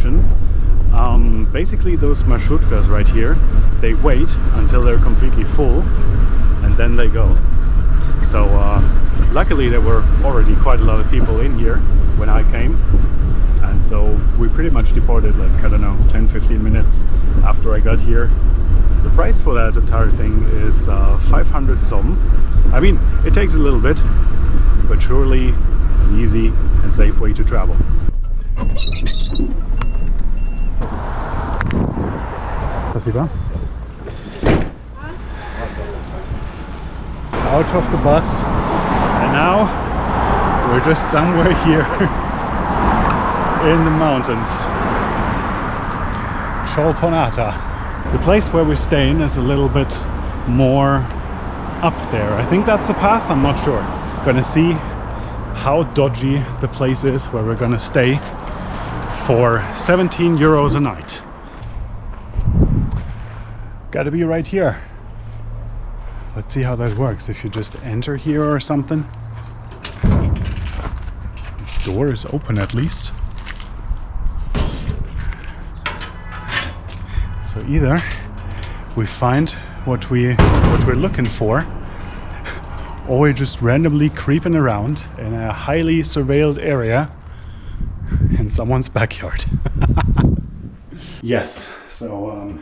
station. Basically those marshrutkas right here, they wait until they're completely full and then they go. So luckily there were already quite a lot of people in here when I came, and so we pretty much departed like, I don't know, 10-15 minutes after I got here. The price for that entire thing is 500 som. I mean, it takes a little bit, but surely an easy and safe way to travel. Спасибо. Out of the bus, and now we're just somewhere here in the mountains. Cholpon-Ata. The place where we're staying is a little bit more up there. I think that's the path, I'm not sure. Gonna see how dodgy the place is where we're gonna stay for 17 euros a night. Gotta be right here. Let's see how that works. If you just enter here or something. Door is open at least. So either we find what we're looking for, or we're just randomly creeping around in a highly surveilled area in someone's backyard. Yes, so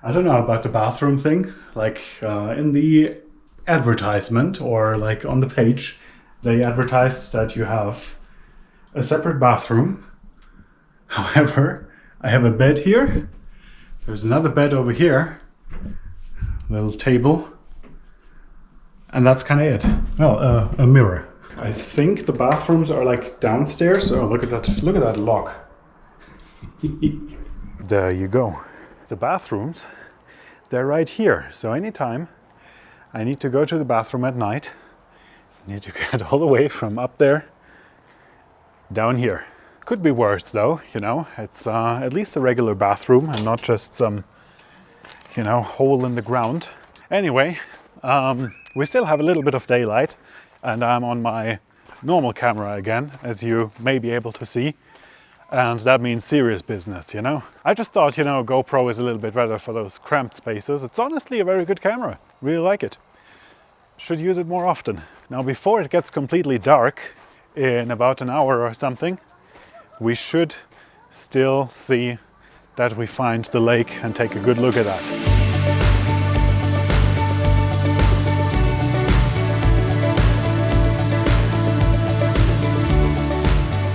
I don't know about the bathroom thing. Like in the advertisement or like on the page, they advertise that you have a separate bathroom. However, I have a bed here. There's another bed over here, little table, and that's kind of it. Well, a mirror. I think the bathrooms are like downstairs. Oh, look at that! Look at that lock. There you go. The bathrooms, they're right here. So anytime I need to go to the bathroom at night, I need to get all the way from up there down here. Could be worse though, you know, it's at least a regular bathroom and not just some, you know, hole in the ground. Anyway, we still have a little bit of daylight and I'm on my normal camera again, as you may be able to see. And that means serious business, you know. I just thought, you know, GoPro is a little bit better for those cramped spaces. It's honestly a very good camera. Really like it. Should use it more often. Now, before it gets completely dark, in about an hour or something, we should still see that we find the lake and take a good look at that.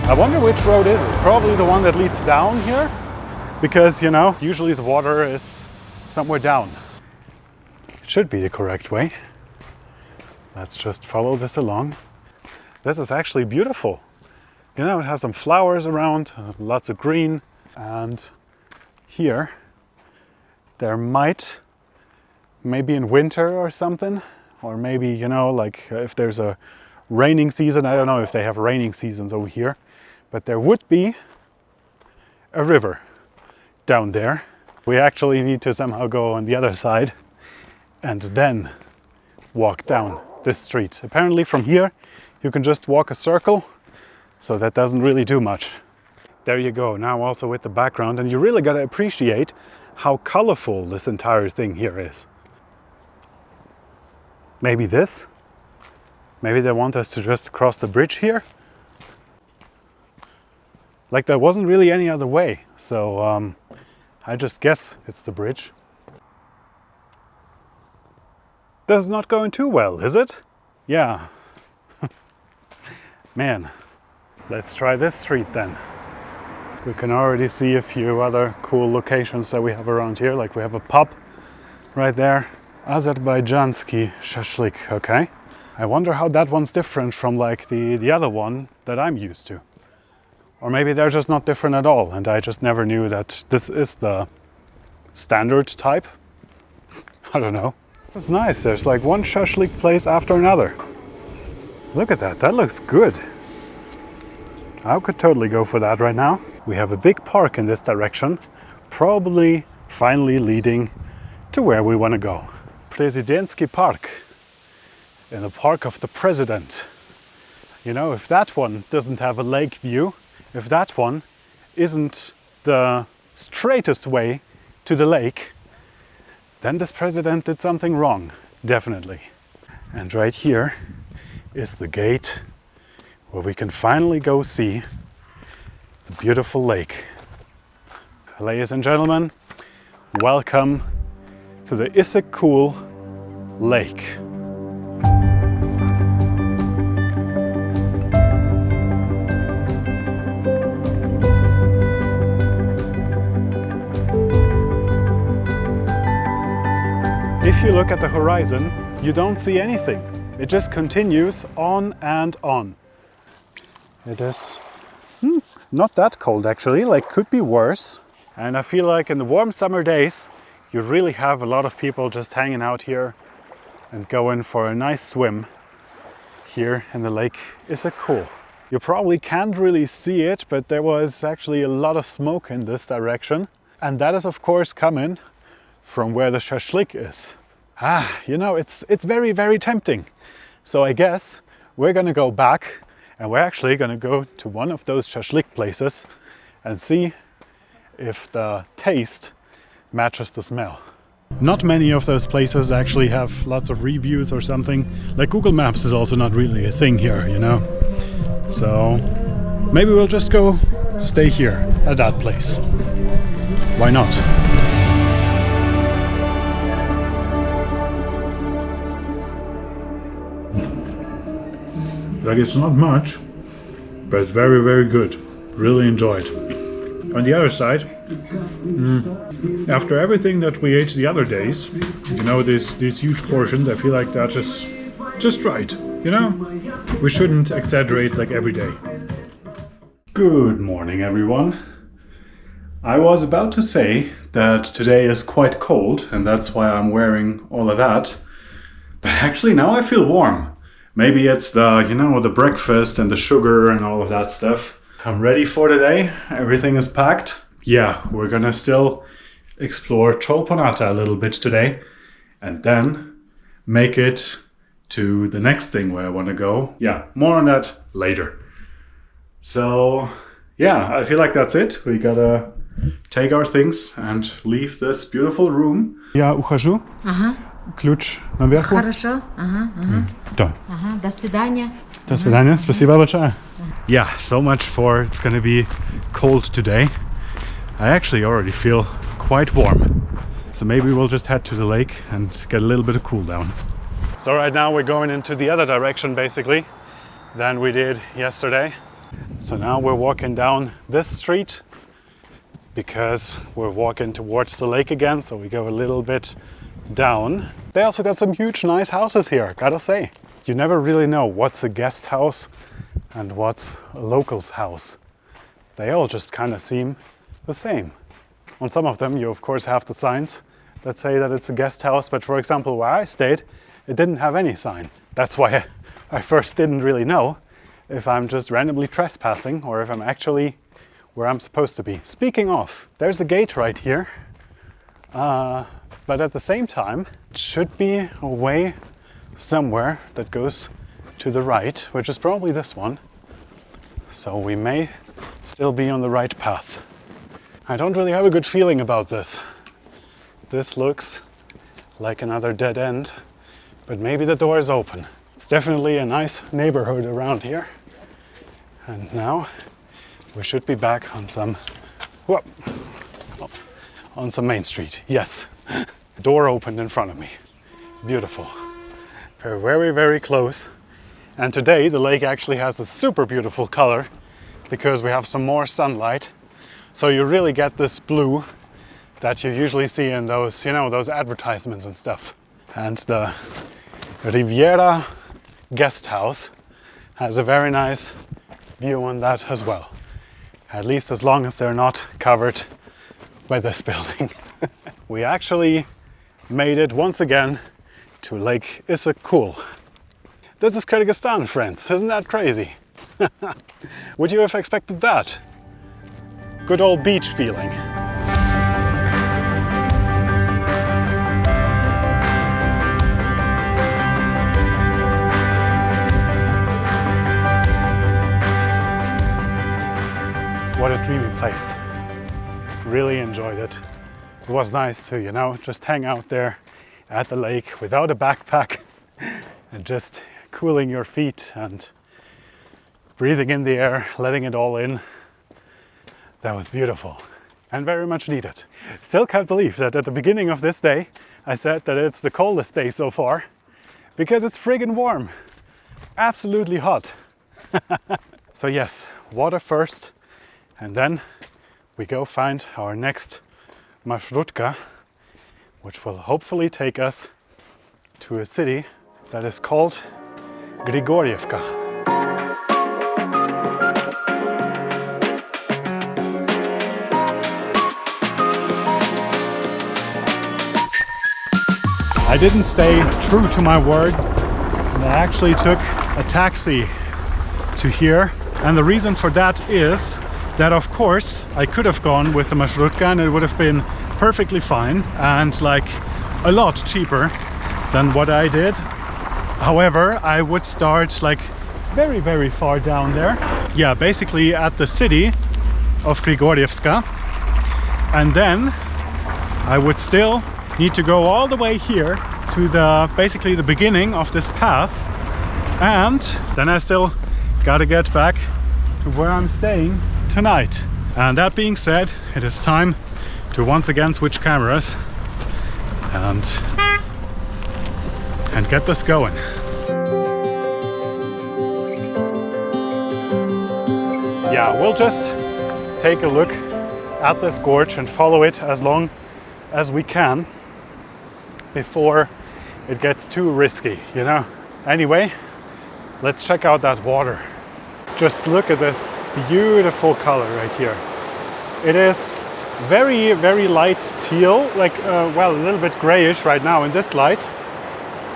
I wonder which road is it? Probably the one that leads down here, because, you know, usually the water is somewhere down. It should be the correct way. Let's just follow this along. This is actually beautiful. You know, it has some flowers around, lots of green, and here there might, maybe in winter or something, or maybe, you know, like if there's a raining season, I don't know if they have raining seasons over here, but there would be a river down there. We actually need to somehow go on the other side and then walk down this street. Apparently from here you can just walk a circle, so that doesn't really do much. There you go, now also with the background, and you really gotta appreciate how colorful this entire thing here is. Maybe this? Maybe they want us to just cross the bridge here? Like there wasn't really any other way, so I just guess it's the bridge. This is not going too well, is it? Yeah. Man, let's try this street then. We can already see a few other cool locations that we have around here, like we have a pub right there. Azerbaijansky shashlik, okay. I wonder how that one's different from like the other one that I'm used to. Or maybe they're just not different at all and I just never knew that this is the standard type. I don't know. It's nice, there's like one shashlik place after another. Look at that, that looks good. I could totally go for that right now. We have a big park in this direction, probably finally leading to where we want to go. Prezidentski Park, in the park of the president. You know, if that one doesn't have a lake view, if that one isn't the straightest way to the lake, then this president did something wrong, definitely. And right here is the gate where we can finally go see the beautiful lake. Ladies and gentlemen, welcome to the Issyk-Kul Lake. If you look at the horizon, you don't see anything. It just continues on and on. It is not that cold actually, like could be worse. And I feel like in the warm summer days, you really have a lot of people just hanging out here and going for a nice swim here in the lake Issyk-Kul. You probably can't really see it, but there was actually a lot of smoke in this direction. And that is of course coming from where the shashlik is. You know, it's very, very tempting. So I guess we're gonna go back and we're actually gonna go to one of those shashlik places and see if the taste matches the smell. Not many of those places actually have lots of reviews or something. Like Google Maps is also not really a thing here, you know. So maybe we'll just go stay here at that place. Why not? Like it's not much, but it's very, very good. Really enjoyed. On the other side, after everything that we ate the other days, you know, these huge portions, I feel like that is just right, you know? We shouldn't exaggerate like every day. Good morning, everyone. I was about to say that today is quite cold and that's why I'm wearing all of that. But actually now I feel warm. Maybe it's the, you know, the breakfast and the sugar and all of that stuff. I'm ready for the day. Everything is packed. Yeah, we're gonna still explore Cholpon-Ata a little bit today and then make it to the next thing where I want to go. Yeah, more on that later. So yeah, I feel like that's it. We gotta take our things and leave this beautiful room. Я ухожу. Ключ наверху. Хорошо. Да. До свидания. До свидания. Спасибо большое. Yeah, so much for it's gonna be cold today. I actually already feel quite warm. So maybe we'll just head to the lake and get a little bit of cool down. So right now we're going into the other direction basically than we did yesterday. So now we're walking down this street because we're walking towards the lake again, so we go a little bit down. They also got some huge nice houses here, gotta say. You never really know what's a guest house and what's a local's house. They all just kind of seem the same. On some of them you of course have the signs that say that it's a guest house, but for example where I stayed it didn't have any sign. That's why I first didn't really know if I'm just randomly trespassing or if I'm actually where I'm supposed to be. Speaking of, there's a gate right here. But at the same time, it should be a way somewhere that goes to the right, which is probably this one. So we may still be on the right path. I don't really have a good feeling about this. This looks like another dead end, but maybe the door is open. It's definitely a nice neighborhood around here. And now we should be back on some, on some main street. Yes. Door opened in front of me. Beautiful. We're very, very close. And today the lake actually has a super beautiful color because we have some more sunlight. So you really get this blue that you usually see in those, you know, those advertisements and stuff. And the Riviera guest house has a very nice view on that as well. At least as long as they're not covered by this building. We actually made it once again to Lake Issyk-Kul. This is Kyrgyzstan, friends. Isn't that crazy? Would you have expected that? Good old beach feeling. What a a dreamy place. Really enjoyed it. It was nice to, you know, just hang out there at the lake without a backpack and just cooling your feet and breathing in the air, letting it all in. That was beautiful and very much needed. Still can't believe that at the beginning of this day I said that it's the coldest day so far, because it's friggin' warm. Absolutely hot. So yes, water first, and then we go find our next marshrutka, which will hopefully take us to a city that is called Grigorievka. I didn't stay true to my word, and I actually took a taxi to here. And the reason for that is that, of course, I could have gone with the marshrutka and it would have been perfectly fine and like a lot cheaper than what I did. However, I would start like very, very far down there. Yeah, basically at the city of Grigorievka. And then I would still need to go all the way here to the basically the beginning of this path, and then I still gotta get back to where I'm staying tonight. And that being said, it is time to once again switch cameras and get this going. Yeah, we'll just take a look at this gorge and follow it as long as we can before it gets too risky, you know. Anyway, let's check out that water. Just look at this beautiful color right here. It is very, very light teal, like well, a little bit grayish right now in this light,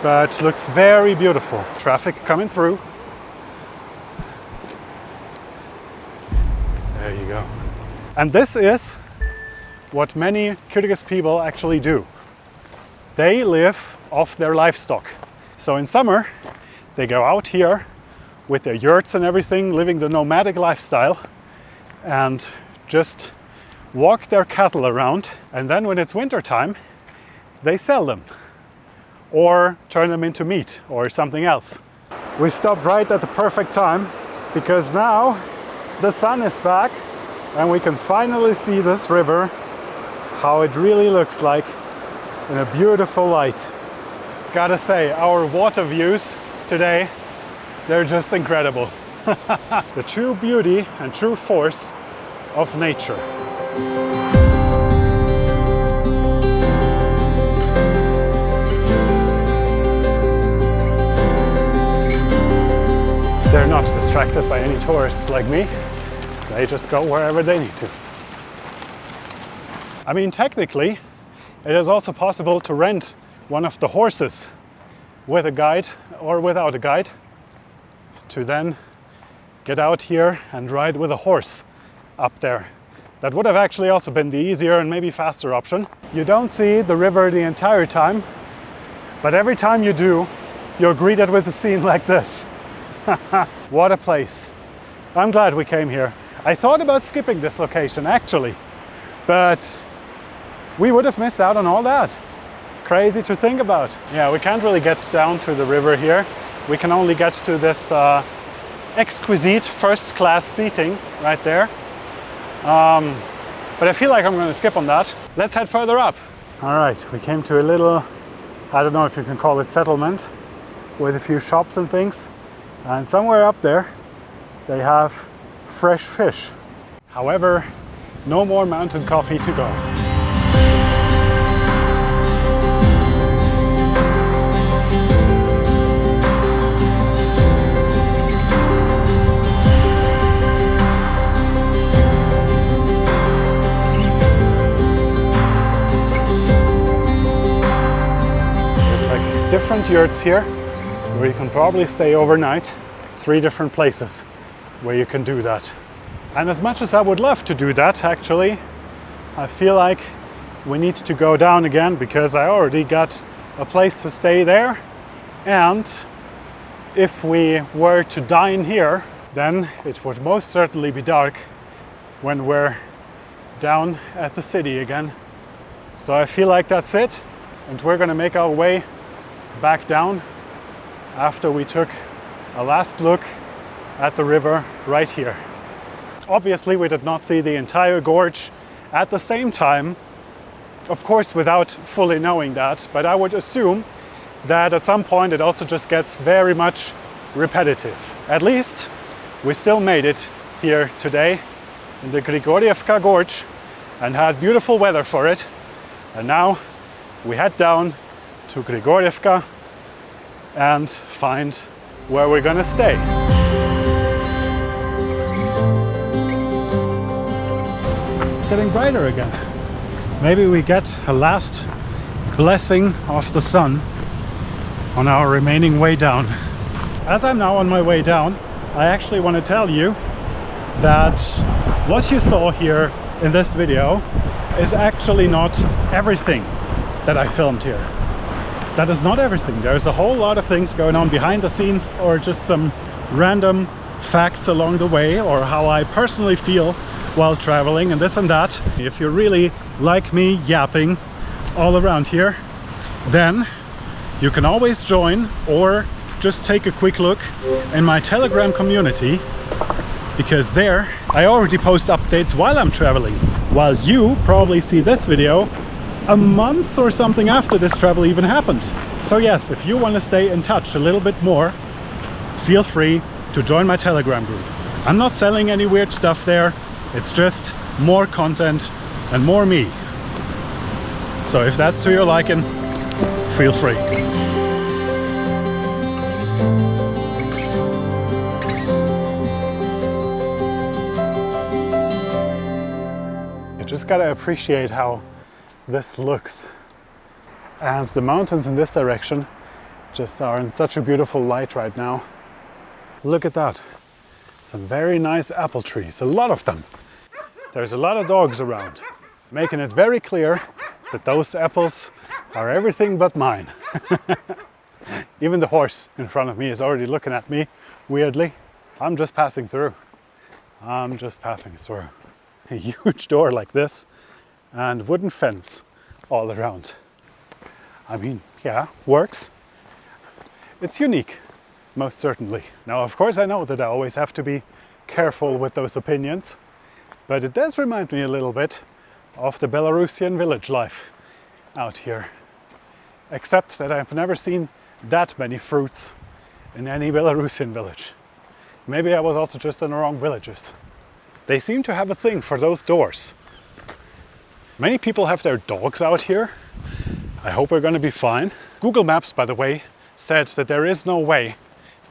but looks very beautiful. Traffic coming through. There you go. And this is what many Kyrgyz people actually do. They live off their livestock. So in summer, they go out here with their yurts and everything, living the nomadic lifestyle, and just walk their cattle around. And then when it's winter time, they sell them or turn them into meat or something else. We stopped right at the perfect time, because now the sun is back and we can finally see this river, how it really looks like in a beautiful light. Gotta say, our water views today, they're just incredible. The true beauty and true force of nature. They're not distracted by any tourists like me. They just go wherever they need to. I mean, technically, it is also possible to rent one of the horses with a guide or without a guide, to then get out here and ride with a horse up there. That would have actually also been the easier and maybe faster option. You don't see the river the entire time, but every time you do, you're greeted with a scene like this. What a place. I'm glad we came here. I thought about skipping this location actually, but we would have missed out on all that. Crazy to think about. Yeah, we can't really get down to the river here. We can only get to this exquisite first-class seating right there. But I feel like I'm going to skip on that. Let's head further up. All right, we came to a little, I don't know if you can call it settlement, with a few shops and things. And somewhere up there, they have fresh fish. However, no more mountain coffee to go. Different yurts here where you can probably stay overnight. 3 different places where you can do that. And as much as I would love to do that, actually, I feel like we need to go down again, because I already got a place to stay there. And if we were to dine here, then it would most certainly be dark when we're down at the city again. So I feel like that's it, and we're gonna make our way back down after we took a last look at the river right here. Obviously we did not see the entire gorge at the same time, of course without fully knowing that, but I would assume that at some point it also just gets very much repetitive. At least we still made it here today in the Grigorievka Gorge and had beautiful weather for it. And now we head down to Grigorievka and find where we're gonna stay. It's getting brighter again. Maybe we get a last blessing of the sun on our remaining way down. As I'm now on my way down, I actually want to tell you that what you saw here in this video is actually not everything that I filmed here. That is not everything. There's a whole lot of things going on behind the scenes, or just some random facts along the way, or how I personally feel while traveling and this and that. If you really like me yapping all around here, then you can always join or just take a quick look in my Telegram community, because there I already post updates while I'm traveling, while you probably see this video a month or something after this travel even happened. So yes, if you want to stay in touch a little bit more, feel free to join my Telegram group. I'm not selling any weird stuff there, it's just more content and more me. So if that's to your liking, feel free. You just gotta appreciate how this looks. And the mountains in this direction just are in such a beautiful light right now. Look at that. Some very nice apple trees, a lot of them. There's a lot of dogs around, making it very clear that those apples are everything but mine. Even the horse in front of me is already looking at me weirdly. I'm just passing through. I'm just passing through. A huge door like this and wooden fence all around. I mean, yeah, works. It's unique, most certainly. Now, of course, I know that I always have to be careful with those opinions, but it does remind me a little bit of the Belarusian village life out here. Except that I've never seen that many fruits in any Belarusian village. Maybe I was also just in the wrong villages. They seem to have a thing for those doors. Many people have their dogs out here. I hope we're going to be fine. Google Maps, by the way, said that there is no way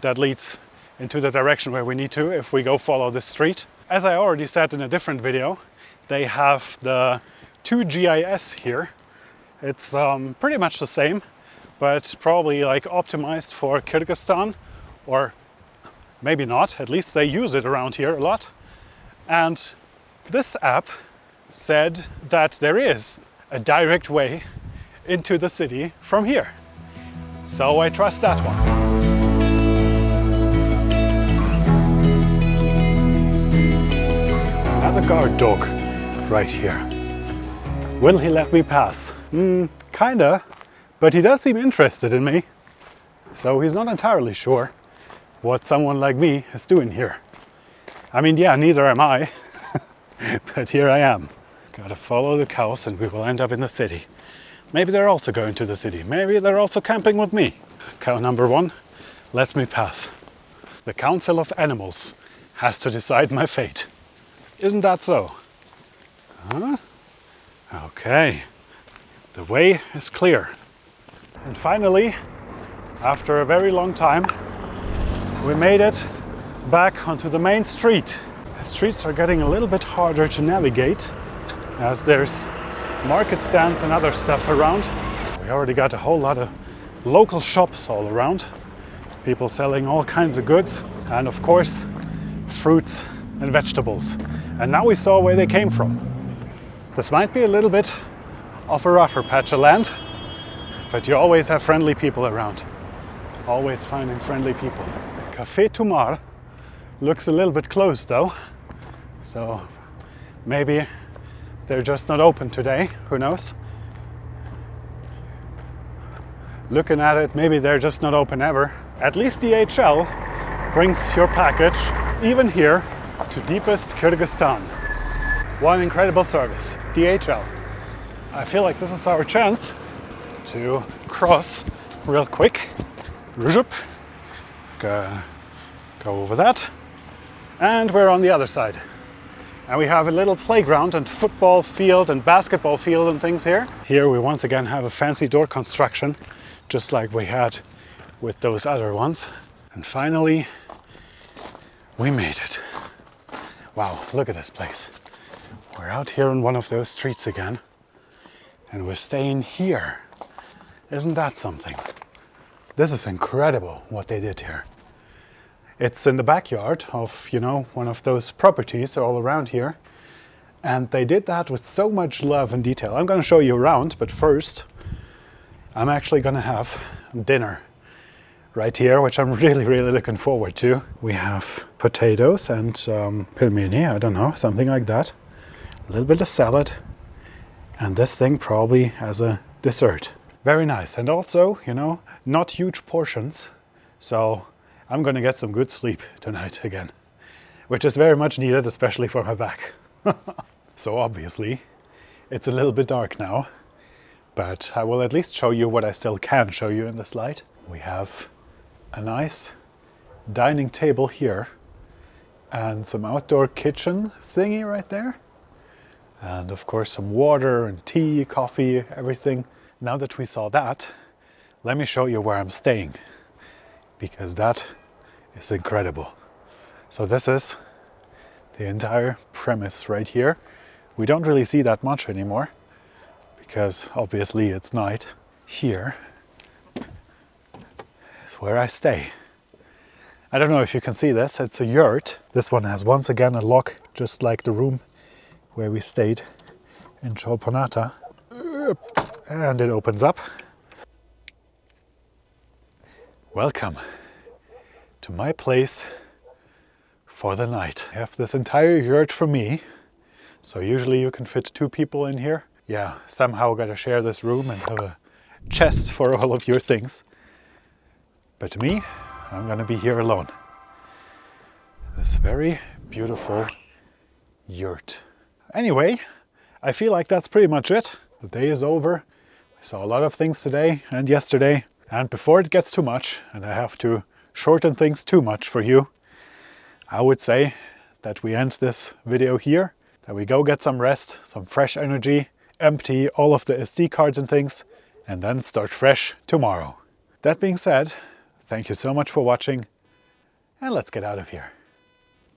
that leads into the direction where we need to if we go follow this street. As I already said in a different video, they have the 2GIS here. It's pretty much the same, but probably like optimized for Kyrgyzstan, or maybe not, at least they use it around here a lot. And this app said that there is a direct way into the city from here. So I trust that one. Another guard dog right here. Will he let me pass? Kinda, but he does seem interested in me. So he's not entirely sure what someone like me is doing here. I mean, yeah, neither am I, but here I am. Gotta follow the cows and we will end up in the city. Maybe they're also going to the city. Maybe they're also camping with me. Cow number 1 lets me pass. The Council of Animals has to decide my fate. Isn't that so? Huh? Okay. The way is clear. And finally, after a very long time, we made it back onto the main street. The streets are getting a little bit harder to navigate as there's market stands and other stuff around. We already got a whole lot of local shops all around. People selling all kinds of goods and of course fruits and vegetables. And now we saw where they came from. This might be a little bit of a rougher patch of land, but you always have friendly people around. Always finding friendly people. Café Tumar looks a little bit closed though, so Maybe they're just not open today, who knows? Looking at it, maybe they're just not open ever. At least DHL brings your package, even here, to deepest Kyrgyzstan. What an incredible service, DHL. I feel like this is our chance to cross real quick. Go over that. And we're on the other side. And we have a little playground and football field and basketball field and things here. Here we once again have a fancy door construction, just like we had with those other ones. And finally, we made it. Wow, look at this place. We're out here on one of those streets again, and we're staying here. Isn't that something? This is incredible what they did here. It's in the backyard of, you know, one of those properties all around here. And they did that with so much love and detail. I'm going to show you around, but first, I'm actually going to have dinner right here, which I'm really, really looking forward to. We have potatoes and pelmeni, I don't know, something like that. A little bit of salad, and this thing probably as a dessert. Very nice, and also, you know, not huge portions. So I'm gonna get some good sleep tonight again, which is very much needed, especially for my back. So obviously, it's a little bit dark now, but I will at least show you what I still can show you in this light. We have a nice dining table here and some outdoor kitchen thingy right there. And of course some water and tea, coffee, everything. Now that we saw that, let me show you where I'm staying, because that is incredible. So this is the entire premise right here. We don't really see that much anymore, because obviously it's night. Here is where I stay. I don't know if you can see this, it's a yurt. This one has once again a lock, just like the room where we stayed in Cholpon-Ata. And it opens up. Welcome to my place for the night. I have this entire yurt for me, so usually you can fit 2 people in here. Yeah, somehow gotta share this room and have a chest for all of your things. But me, I'm gonna be here alone. This very beautiful yurt. Anyway, I feel like that's pretty much it. The day is over. I saw a lot of things today and yesterday. And before it gets too much, and I have to shorten things too much for you, I would say that we end this video here, that we go get some rest, some fresh energy, empty all of the SD cards and things, and then start fresh tomorrow. That being said, thank you so much for watching, and let's get out of here.